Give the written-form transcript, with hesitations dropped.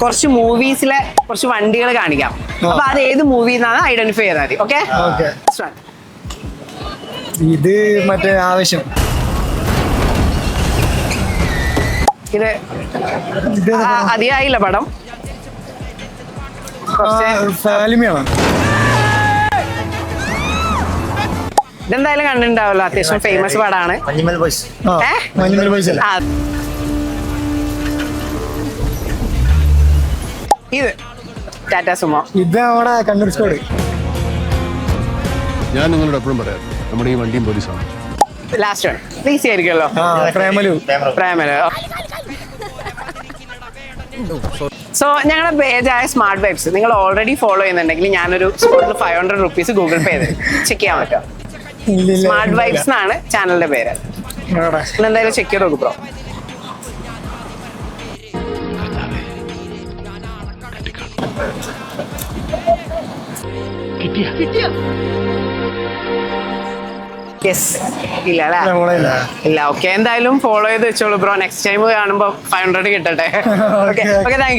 കുറച്ച് മൂവീസിലെ കുറച്ച് വണ്ടികൾ കാണിക്കാം. അപ്പൊ അത് ഏത് മൂവിന്നാണ് ഐഡന്റിഫൈ ചെയ്താൽ മതി. ഓക്കെ, ഇത് മറ്റേ ആവശ്യം. ഇത് അതിയായില്ല പടം. ഇതെന്തായാലും കണ്ടിട്ടുണ്ടാവല്ലോ, അത്യാവശ്യം ഫേമസ് പടമാണ്. ഇത് ടാറ്റ സുമോ. ഇത് അവിടെ കണ്ണൂർ സ്കോഡ്. ഞാൻ നിങ്ങളോട് എപ്പോഴും പറയാം, നമ്മുടെ ഈ വണ്ടിയും പോലീസാണ്. ലാസ്റ്റ് വൺ ഈസി ആയിരിക്കുമല്ലോ. പ്രേമലു. സോ ഞങ്ങളുടെ പേജായ സ്മാർട്ട് വൈബ്സ് നിങ്ങൾ ഓൾറെഡി ഫോളോ ചെയ്യുന്നുണ്ടെങ്കിൽ ഞാനൊരു സ്പോട്ടിൽ 500 rupees ഗൂഗിൾ പേ ചെയ്ത് ചെക്ക് ചെയ്യാൻ പറ്റും. സ്മാർട്ട് വൈബ്സ് എന്നാണ് ചാനലിന്റെ പേര്. എന്തായാലും ചെക്ക് ചെയ്ത് നോക്കും ബ്രോ. യെസ്, ഇല്ല അല്ലേ? ഇല്ല. ഓക്കെ, എന്തായാലും ഫോളോ ചെയ്ത് വെച്ചോളൂ ബ്രോ. നെക്സ്റ്റ് ടൈം കാണുമ്പോൾ 500 കിട്ടട്ടെ. Okay, thank you.